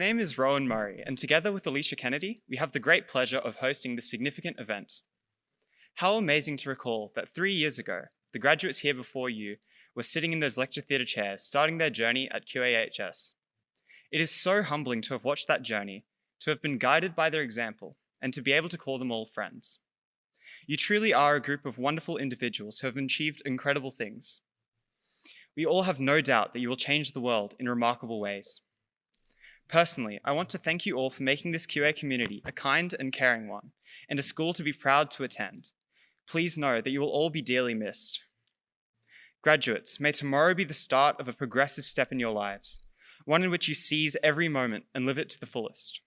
name is Rowan Murray, and together with Alicia Kennedy, we have the great pleasure of hosting this significant event. How amazing to recall that 3 years ago, the graduates here before you were sitting in those lecture theatre chairs, starting their journey at QAHS. It is so humbling to have watched that journey, to have been guided by their example, and to be able to call them all friends. You truly are a group of wonderful individuals who have achieved incredible things. We all have no doubt that you will change the world in remarkable ways. Personally, I want to thank you all for making this QA community a kind and caring one, and a school to be proud to attend. Please know that you will all be dearly missed. Graduates, may tomorrow be the start of a progressive step in your lives, one in which you seize every moment and live it to the fullest.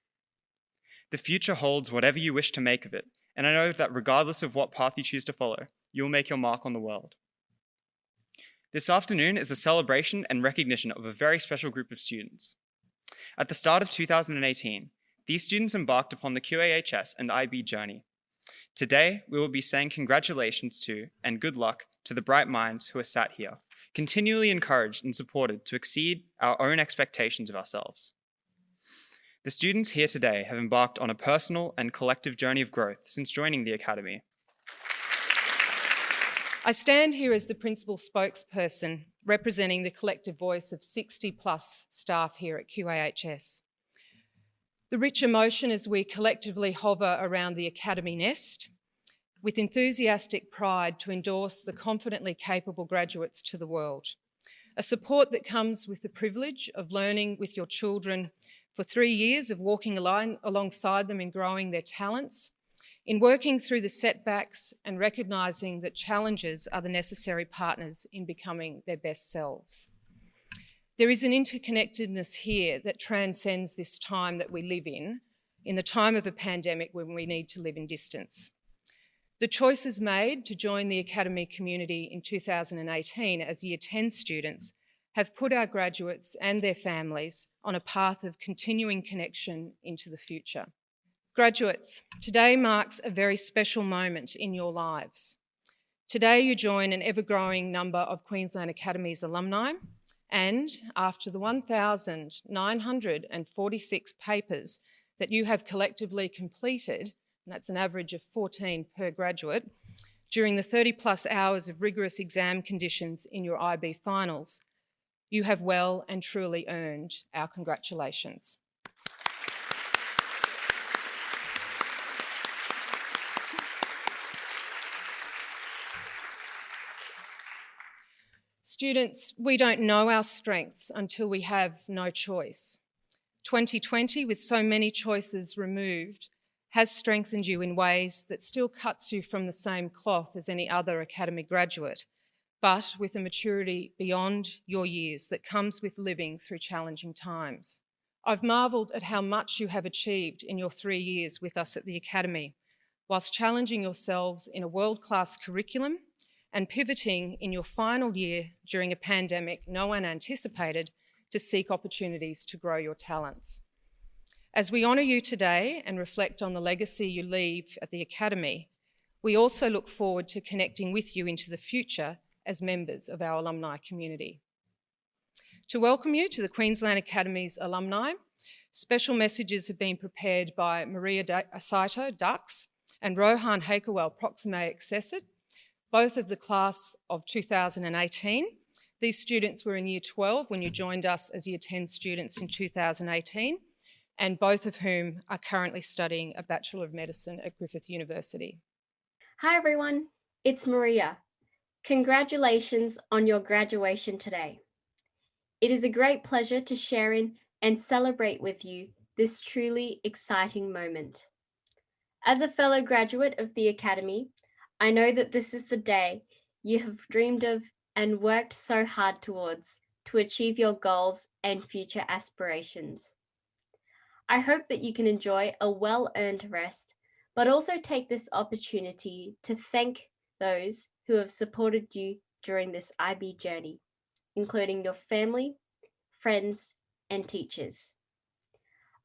The future holds whatever you wish to make of it, and I know that regardless of what path you choose to follow, you will make your mark on the world. This afternoon is a celebration and recognition of a very special group of students. At the start of 2018, these students embarked upon the QAHS and IB journey. Today, we will be saying congratulations to and good luck to the bright minds who are sat here, continually encouraged and supported to exceed our own expectations of ourselves. The students here today have embarked on a personal and collective journey of growth since joining the Academy. I stand here as the principal spokesperson representing the collective voice of 60+ staff here at QAHS. The rich emotion as we collectively hover around the Academy nest with enthusiastic pride to endorse the confidently capable graduates to the world. A support that comes with the privilege of learning with your children for 3 years, of walking alongside them in growing their talents, in working through the setbacks and recognising that challenges are the necessary partners in becoming their best selves. There is an interconnectedness here that transcends this time that we live in the time of a pandemic when we need to live in distance. The choices made to join the Academy community in 2018 as Year 10 students have put our graduates and their families on a path of continuing connection into the future. Graduates, today marks a very special moment in your lives. Today you join an ever-growing number of Queensland Academies alumni, and after the 1,946 papers that you have collectively completed, and that's an average of 14 per graduate, during the 30+ hours of rigorous exam conditions in your IB finals, you have well and truly earned our congratulations. Students, we don't know our strengths until we have no choice. 2020, with so many choices removed, has strengthened you in ways that still cuts you from the same cloth as any other Academy graduate, but with a maturity beyond your years that comes with living through challenging times. I've marvelled at how much you have achieved in your 3 years with us at the Academy, whilst challenging yourselves in a world-class curriculum and pivoting in your final year during a pandemic no one anticipated to seek opportunities to grow your talents. As we honour you today and reflect on the legacy you leave at the Academy, we also look forward to connecting with you into the future as members of our alumni community. To welcome you to the Queensland Academies alumni, special messages have been prepared by Maria Saito, Dux, and Rohan Hakawal, Proxime Accessit, both of the class of 2018. These students were in Year 12 when you joined us as Year 10 students in 2018, and both of whom are currently studying a Bachelor of Medicine at Griffith University. Hi everyone, it's Maria. Congratulations on your graduation today. It is a great pleasure to share in and celebrate with you this truly exciting moment. As a fellow graduate of the Academy, I know that this is the day you have dreamed of and worked so hard towards to achieve your goals and future aspirations. I hope that you can enjoy a well-earned rest, but also take this opportunity to thank those who have supported you during this IB journey, including your family, friends, and teachers.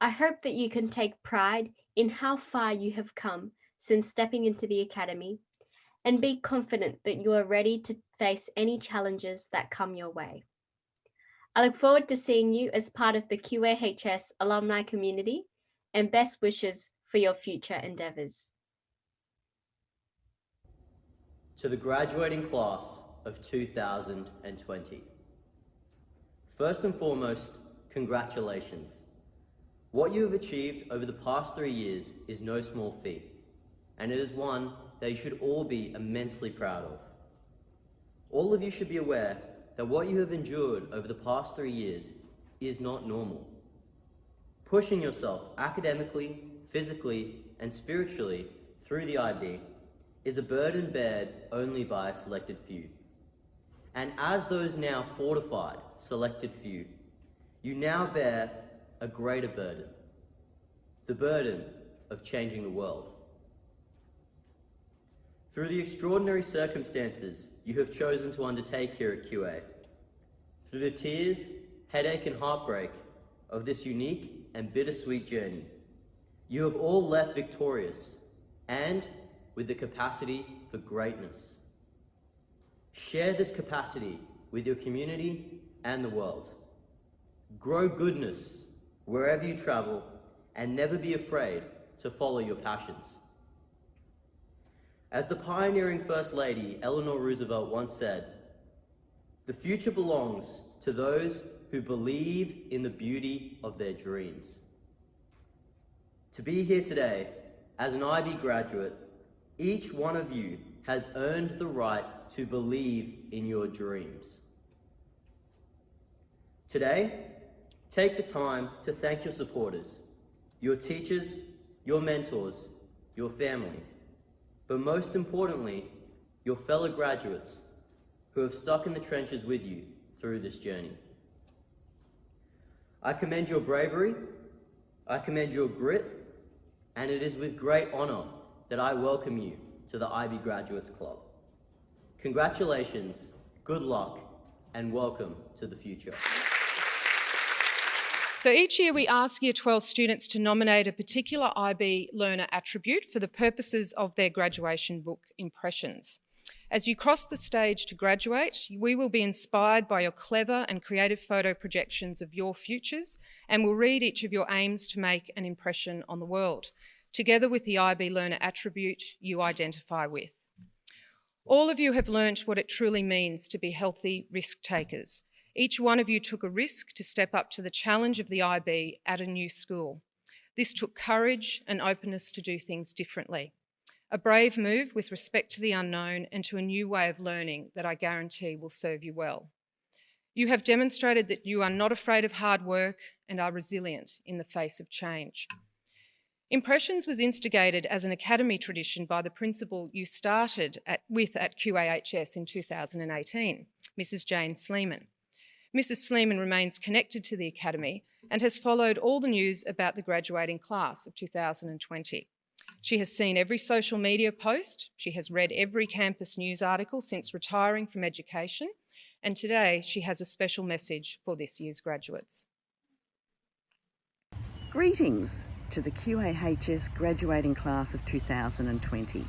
I hope that you can take pride in how far you have come since stepping into the Academy and be confident that you are ready to face any challenges that come your way. I look forward to seeing you as part of the QAHS alumni community, and best wishes for your future endeavours. To the graduating class of 2020. First and foremost, congratulations. What you have achieved over the past 3 years is no small feat, and it is one that you should all be immensely proud of. All of you should be aware that what you have endured over the past 3 years is not normal. Pushing yourself academically, physically, and spiritually through the IB is a burden bared only by a selected few. And as those now fortified, selected few, you now bear a greater burden, the burden of changing the world. Through the extraordinary circumstances you have chosen to undertake here at QA, through the tears, headache, and heartbreak of this unique and bittersweet journey, you have all left victorious and with the capacity for greatness. Share this capacity with your community and the world. Grow goodness wherever you travel, and never be afraid to follow your passions. As the pioneering First Lady Eleanor Roosevelt once said, "The future belongs to those who believe in the beauty of their dreams." To be here today as an IB graduate, each one of you has earned the right to believe in your dreams. Today, take the time to thank your supporters, your teachers, your mentors, your families, but most importantly, your fellow graduates who have stuck in the trenches with you through this journey. I commend your bravery, I commend your grit, and it is with great honour that I welcome you to the IB Graduates Club. Congratulations, good luck, and welcome to the future. So each year we ask Year 12 students to nominate a particular IB learner attribute for the purposes of their graduation book impressions. As you cross the stage to graduate, we will be inspired by your clever and creative photo projections of your futures, and will read each of your aims to make an impression on the world, together with the IB learner attribute you identify with. All of you have learnt what it truly means to be healthy risk takers. Each one of you took a risk to step up to the challenge of the IB at a new school. This took courage and openness to do things differently. A brave move with respect to the unknown and to a new way of learning that I guarantee will serve you well. You have demonstrated that you are not afraid of hard work and are resilient in the face of change. Impressions was instigated as an academy tradition by the principal you started with at QAHS in 2018, Mrs. Jane Sleeman. Mrs. Sleeman remains connected to the Academy and has followed all the news about the graduating class of 2020. She has seen every social media post, she has read every campus news article since retiring from education, and today she has a special message for this year's graduates. Greetings to the QAHS graduating class of 2020.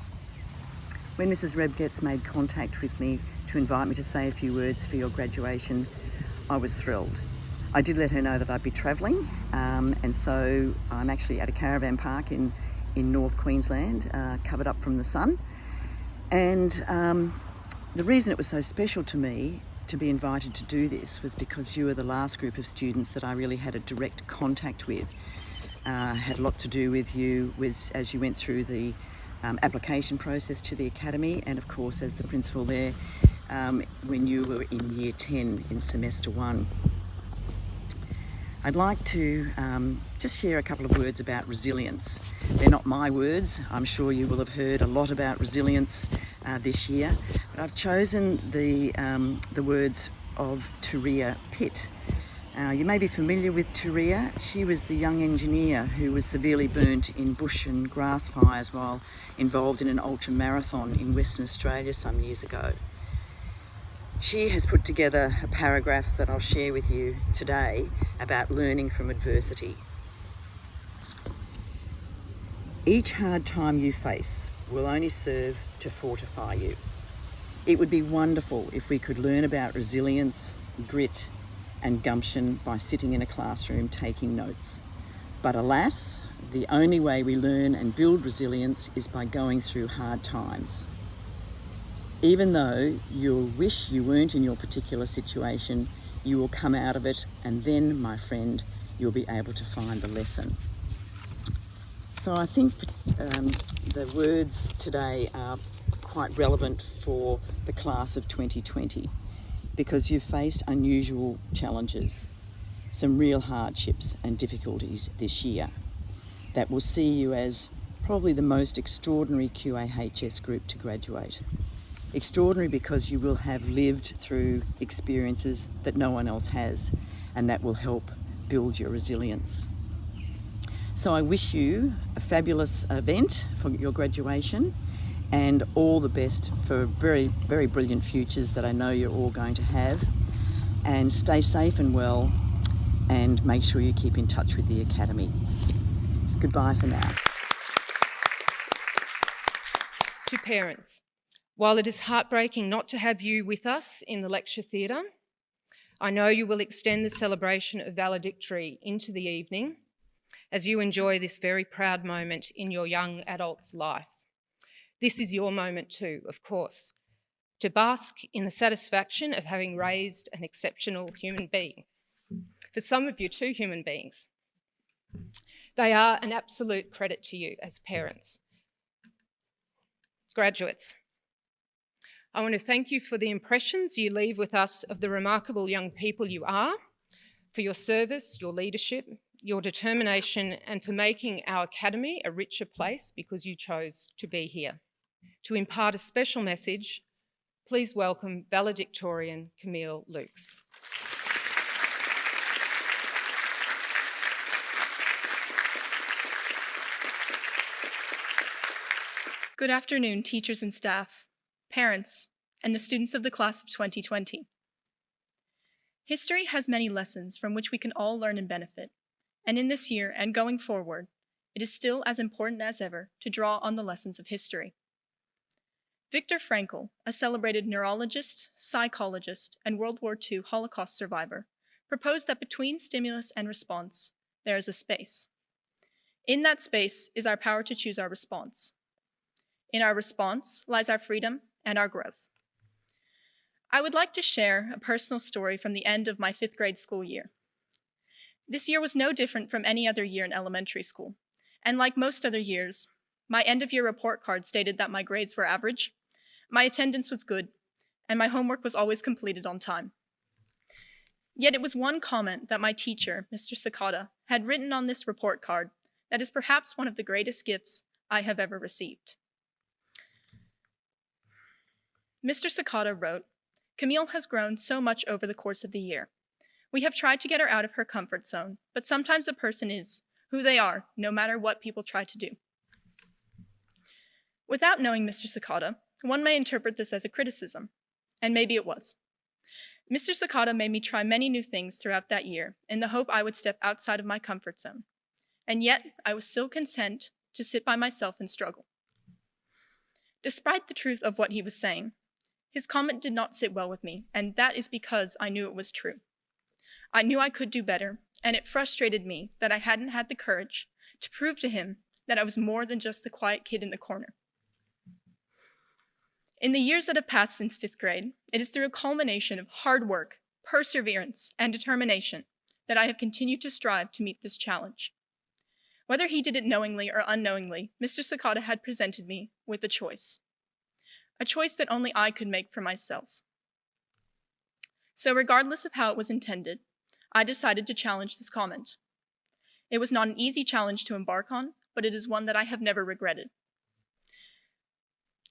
When Mrs. Rebgetz made contact with me to invite me to say a few words for your graduation, I was thrilled. I did let her know that I'd be travelling, and so I'm actually at a caravan park in North Queensland, covered up from the sun. And the reason it was so special to me to be invited to do this was because you were the last group of students that I really had a direct contact with. Had a lot to do with you as you went through the application process to the Academy, and of course as the principal there when you were in Year 10 in Semester 1. I'd like to just share a couple of words about resilience. They're not my words. I'm sure you will have heard a lot about resilience this year, but I've chosen the words of Turia Pitt. You may be familiar with Turia. She was the young engineer who was severely burnt in bush and grass fires while involved in an ultra marathon in Western Australia some years ago. She has put together a paragraph that I'll share with you today about learning from adversity. Each hard time you face will only serve to fortify you. It would be wonderful if we could learn about resilience, grit, and gumption by sitting in a classroom taking notes. But alas, the only way we learn and build resilience is by going through hard times. Even though you'll wish you weren't in your particular situation, you will come out of it, and then, my friend, you'll be able to find the lesson. So I think the words today are quite relevant for the class of 2020 because you've faced unusual challenges, some real hardships and difficulties this year that will see you as probably the most extraordinary QAHS group to graduate. Extraordinary because you will have lived through experiences that no one else has, and that will help build your resilience. So I wish you a fabulous event for your graduation and all the best for very, very brilliant futures that I know you're all going to have. And stay safe and well, and make sure you keep in touch with the Academy. Goodbye for now. To parents, while it is heartbreaking not to have you with us in the lecture theatre, I know you will extend the celebration of valedictory into the evening as you enjoy this very proud moment in your young adult's life. This is your moment too, of course, to bask in the satisfaction of having raised an exceptional human being. For some of you, 2 human beings. They are an absolute credit to you as parents. Graduates, I want to thank you for the impressions you leave with us of the remarkable young people you are, for your service, your leadership, your determination, and for making our Academy a richer place because you chose to be here. To impart a special message, please welcome valedictorian Camille Lukes. Good afternoon, teachers and staff, parents, and the students of the class of 2020. History has many lessons from which we can all learn and benefit, and in this year and going forward, it is still as important as ever to draw on the lessons of history. Viktor Frankl, a celebrated neurologist, psychologist, and World War II Holocaust survivor, proposed that between stimulus and response, there is a space. In that space is our power to choose our response. In our response lies our freedom and our growth. I would like to share a personal story from the end of my 5th grade school year. This year was no different from any other year in elementary school, and like most other years, my end-of-year report card stated that my grades were average, my attendance was good, and my homework was always completed on time. Yet it was one comment that my teacher, Mr. Sakata, had written on this report card that is perhaps one of the greatest gifts I have ever received. Mr. Sakata wrote, "Camille has grown so much over the course of the year. We have tried to get her out of her comfort zone, but sometimes a person is who they are, no matter what people try to do." Without knowing Mr. Sakata, one may interpret this as a criticism, and maybe it was. Mr. Sakata made me try many new things throughout that year in the hope I would step outside of my comfort zone, and yet I was still content to sit by myself and struggle. Despite the truth of what he was saying, his comment did not sit well with me, and that is because I knew it was true. I knew I could do better, and it frustrated me that I hadn't had the courage to prove to him that I was more than just the quiet kid in the corner. In the years that have passed since 5th grade, it is through a culmination of hard work, perseverance, and determination that I have continued to strive to meet this challenge. Whether he did it knowingly or unknowingly, Mr. Sakata had presented me with a choice that only I could make for myself. So regardless of how it was intended, I decided to challenge this comment. It was not an easy challenge to embark on, but it is one that I have never regretted.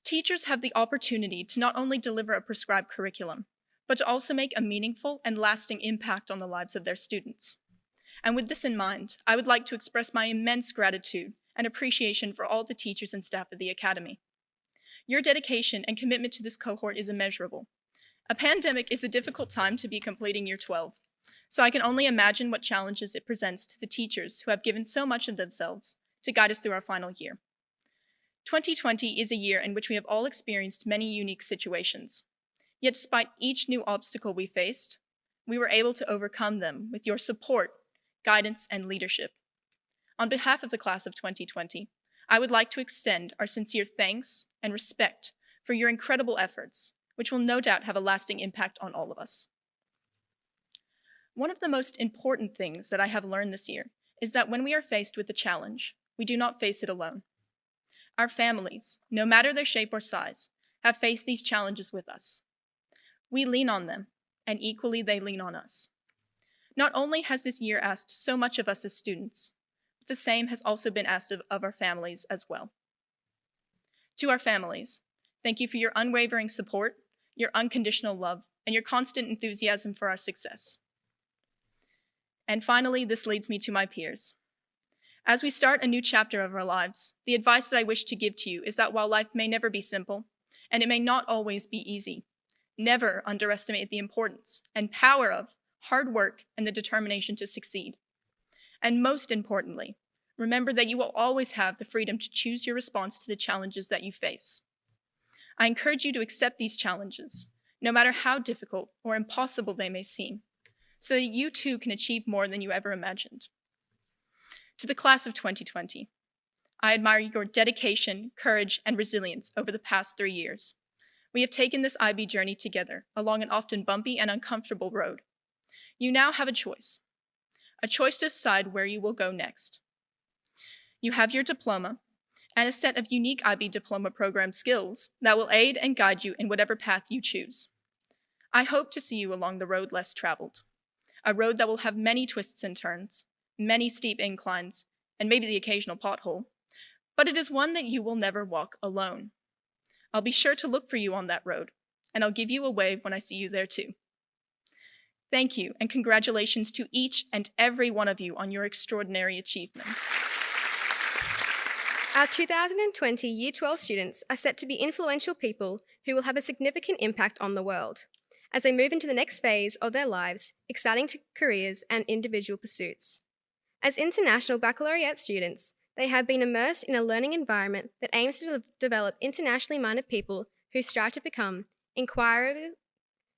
Teachers have the opportunity to not only deliver a prescribed curriculum, but to also make a meaningful and lasting impact on the lives of their students. And with this in mind, I would like to express my immense gratitude and appreciation for all the teachers and staff of the Academy. Your dedication and commitment to this cohort is immeasurable. A pandemic is a difficult time to be completing year 12, so I can only imagine what challenges it presents to the teachers who have given so much of themselves to guide us through our final year. 2020 is a year in which we have all experienced many unique situations. Yet despite each new obstacle we faced, we were able to overcome them with your support, guidance, and leadership. On behalf of the class of 2020, I would like to extend our sincere thanks and respect for your incredible efforts, which will no doubt have a lasting impact on all of us. One of the most important things that I have learned this year is that when we are faced with a challenge, we do not face it alone. Our families, no matter their shape or size, have faced these challenges with us. We lean on them, and equally they lean on us. Not only has this year asked so much of us as students, but the same has also been asked of our families as well. To our families, thank you for your unwavering support, your unconditional love, and your constant enthusiasm for our success. And finally, this leads me to my peers. As we start a new chapter of our lives, the advice that I wish to give to you is that while life may never be simple, and it may not always be easy, never underestimate the importance and power of hard work and the determination to succeed. And most importantly, remember that you will always have the freedom to choose your response to the challenges that you face. I encourage you to accept these challenges, no matter how difficult or impossible they may seem, so that you too can achieve more than you ever imagined. To the class of 2020, I admire your dedication, courage, and resilience over the past 3 years. We have taken this IB journey together along an often bumpy and uncomfortable road. You now have a choice to decide where you will go next. You have your diploma and a set of unique IB diploma program skills that will aid and guide you in whatever path you choose. I hope to see you along the road less traveled, a road that will have many twists and turns, many steep inclines, and maybe the occasional pothole, but it is one that you will never walk alone. I'll be sure to look for you on that road, and I'll give you a wave when I see you there too. Thank you, and congratulations to each and every one of you on your extraordinary achievement. Our 2020 Year 12 students are set to be influential people who will have a significant impact on the world as they move into the next phase of their lives, exciting careers and individual pursuits. As international baccalaureate students, they have been immersed in a learning environment that aims to develop internationally minded people who strive to become inquisitive,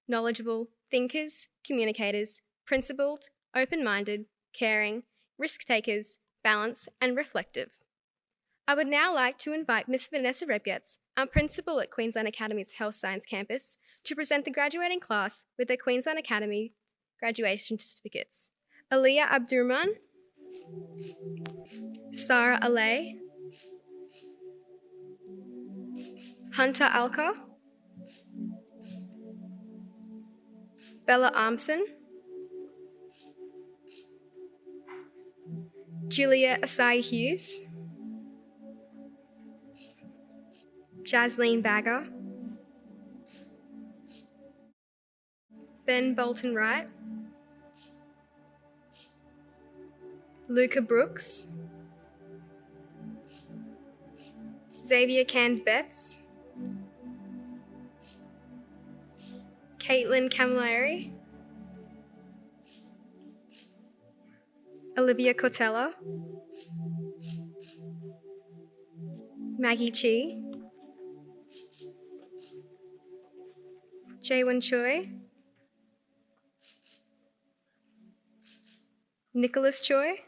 knowledgeable, thinkers, communicators, principled, open-minded, caring, risk-takers, balanced, and reflective. I would now like to invite Ms. Vanessa Rebgetz, our principal at Queensland Academies Health Science Campus, to present the graduating class with their Queensland Academy graduation certificates. Aliyah Abdurrahman, Sarah Alay, Hunter Alka, Bella Armson, Julia Asai Hughes, Jasleen Bagger, Ben Bolton Wright, Luca Brooks, Xavier Cairns-Betts, Caitlin Camilleri, Olivia Cortella, Maggie Chi, Jaewon Choi, Nicholas Choi,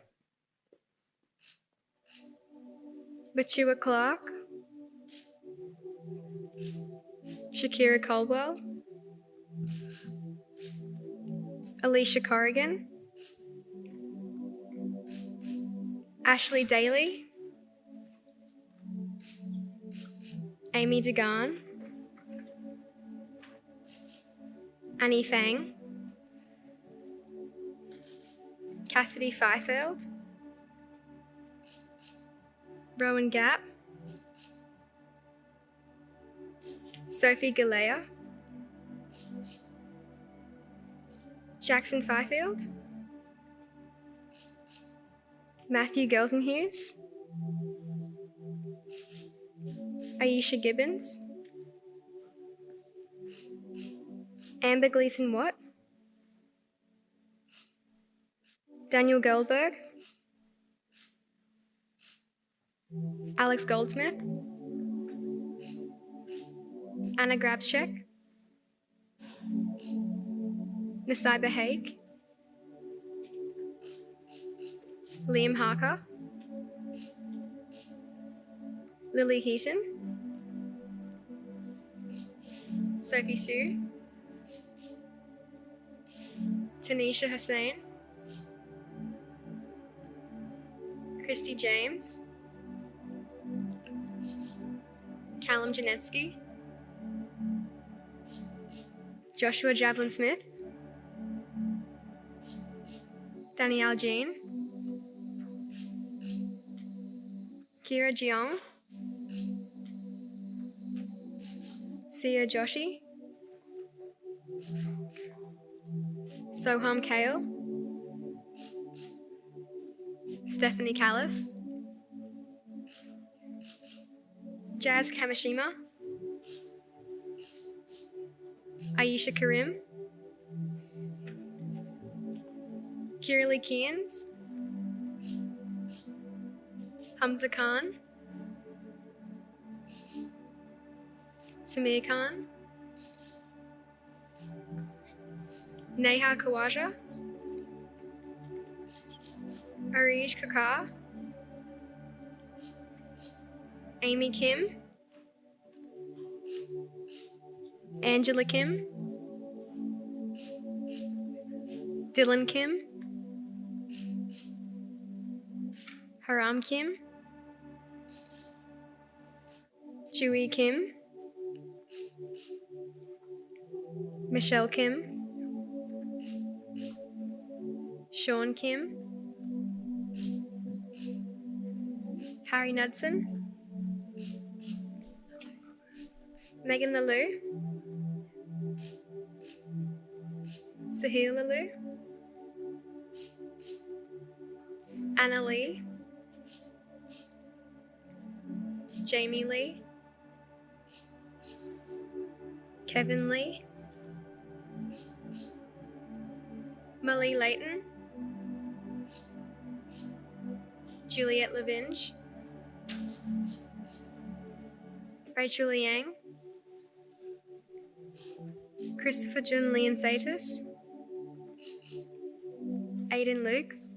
Batua Clark, Shakira Caldwell, Alicia Corrigan, Ashley Daly, Amy Degan, Annie Fang, Cassidy Fifield, Rowan Gap, Sophie Galea, Jackson Fifield, Matthew Geltenhughes, Aisha Gibbons, Amber Gleason-Watt, Daniel Goldberg, Alex Goldsmith, Anna Grabschek, Nasaiba Haig, Liam Harker, Lily Heaton, Sophie Sue, Tanisha Hussain, Christy James, Callum Janetsky, Joshua Javelin Smith, Danielle Jean, Kira Jeong, Sia Joshi, Soham Kale, Stephanie Callis, Jazz Kamishima, Aisha Karim, Kiralee Keans, Hamza Khan, Samir Khan, Neha Kawaja, Arij Kakar, Amy Kim, Angela Kim, Dylan Kim, Haram Kim, Chewy Kim, Michelle Kim, Sean Kim, Harry Knudsen, Megan Lalou, Sahil Lalou, Anna Lee, Jamie Lee, Kevin Lee, Molly Layton, Juliette Levinge, Rachel Liang, Christopher Jun Leonsatis, Aidan Lukes,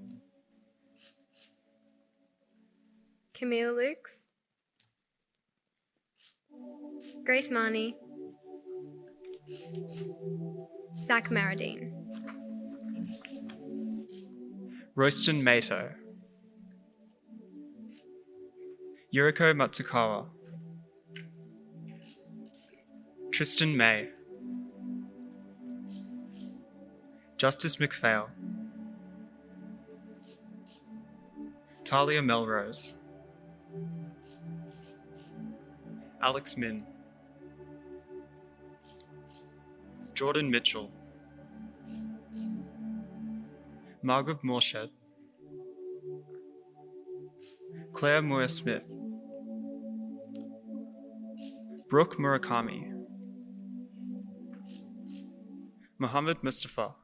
Camille Lukes, Grace Marnie, Zach Maradine. Royston Mato, Yuriko Matsukawa, Tristan May, Justice McPhail, Talia Melrose, Alex Min, Jordan Mitchell, Margaret Morshed, Claire Moore-Smith, Brooke Murakami, Mohammed Mustafa,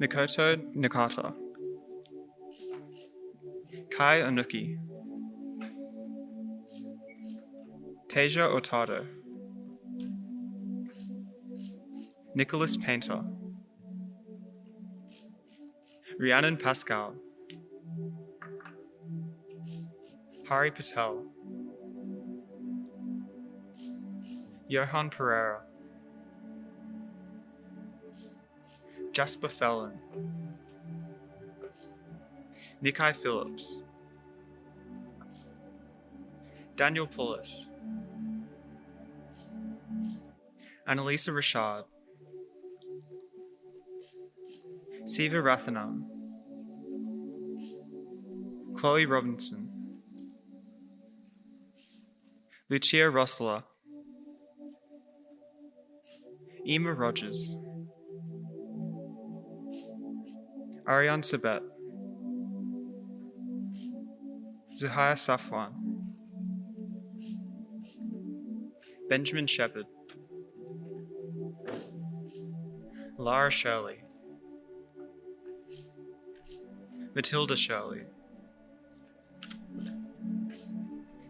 Mikoto Nakata, Kai Anuki, Tasia Otado, Nicholas Painter, Rhiannon Pascal, Hari Patel, Johan Pereira, Jasper Fellon, Nikai Phillips, Daniel Pullis, Annalisa Rashad, Siva Rathanam, Chloe Robinson, Lucia Rossler, Emma Rogers, Ariane Sabet, Zahaya Safwan, Benjamin Shepherd, Lara Shirley, Matilda Shirley,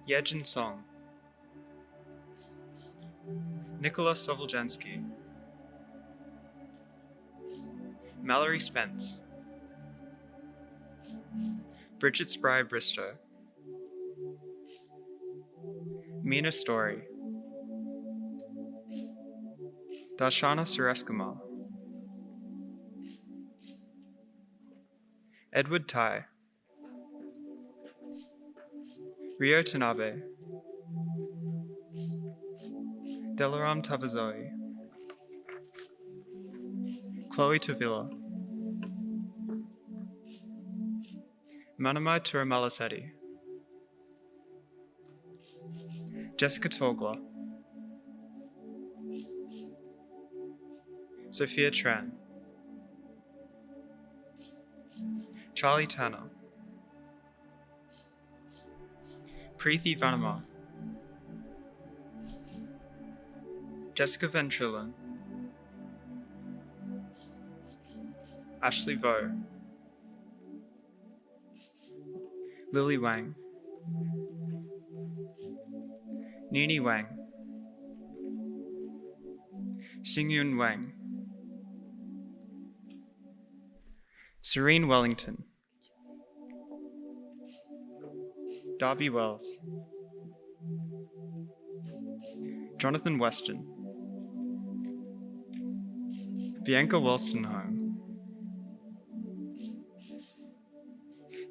Yejin Song, Nicola Sovoljansky, Mallory Spence, Bridget Spry Bristow, Mina Story, Darshana Sureskumar, Edward Tai, Rio Tanabe, Delaram Tavazoe, Chloe Tavilla, Manamai Turamalaseti, Jessica Togla, Sophia Tran, Charlie Tanner, Preethi Vanama, Jessica Ventrillin, Ashley Vo, Lily Wang, Nini Wang, Xingyun Wang, Serene Wellington, Darby Wells, Jonathan Weston, Bianca Wolstenholme,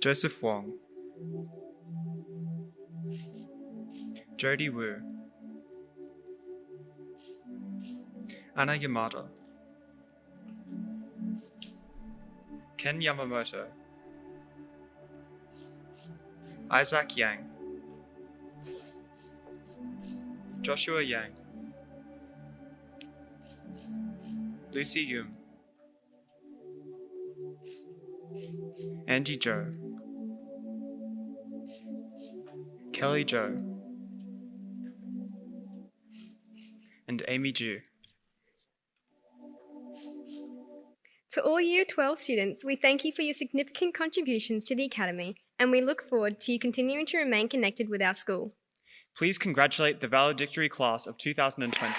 Joseph Wong, Jody Wu, Anna Yamada, Ken Yamamoto, Isaac Yang, Joshua Yang, Lucy Yum, Angie Joe, Kelly Joe, and Amy Ju. To all Year 12 students, we thank you for your significant contributions to the Academy, and we look forward to you continuing to remain connected with our school. Please congratulate the valedictory class of 2020.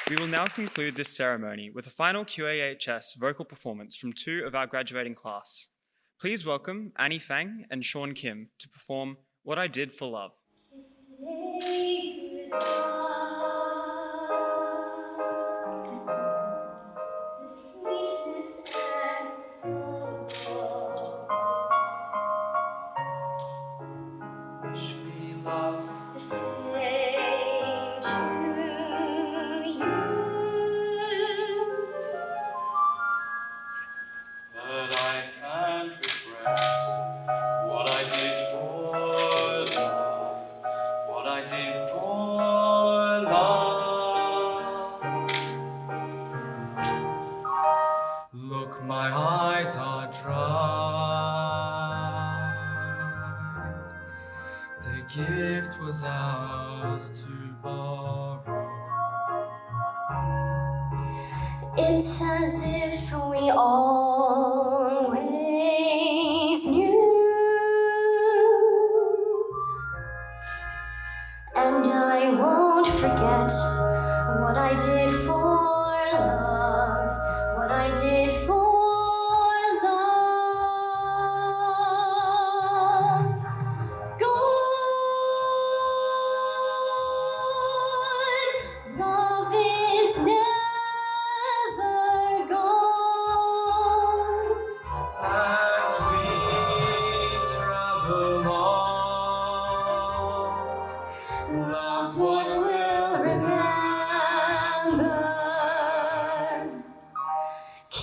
We will now conclude this ceremony with a final QAHS vocal performance from two of our graduating class. Please welcome Annie Fang and Sean Kim to perform What I Did for Love. Gift was ours to borrow. It's as if we always knew, and I won't forget what I did for love, what I did for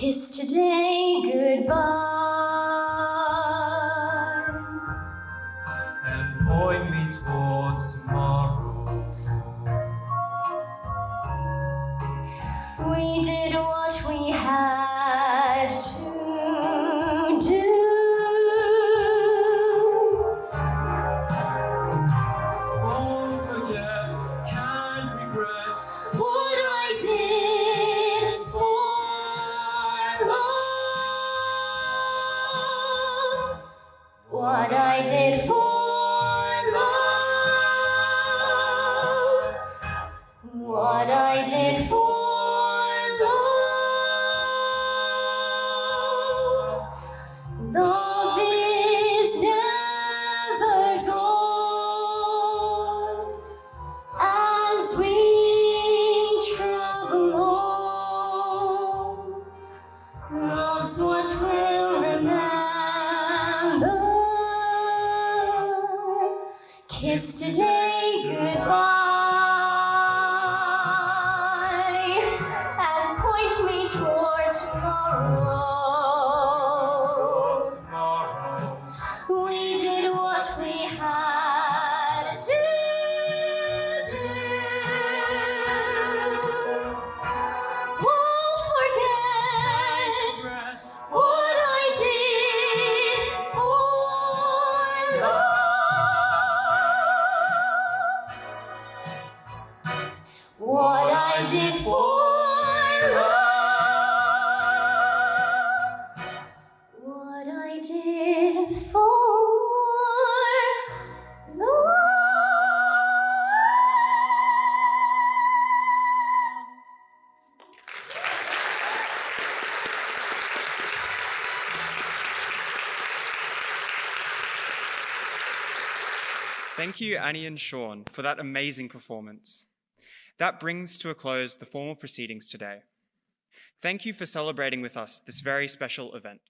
kiss today goodbye and point me towards tomorrow. We did what we had to do. Won't forget, can't regret what I did for love. love's what we'll remember. Kiss today goodbye and point me toward tomorrow. We did what we had to do. Won't forget what I did for love. What I did for love. What I did for love. Thank you, Annie and Sean, for that amazing performance. That brings to a close the formal proceedings today. Thank you for celebrating with us this very special event.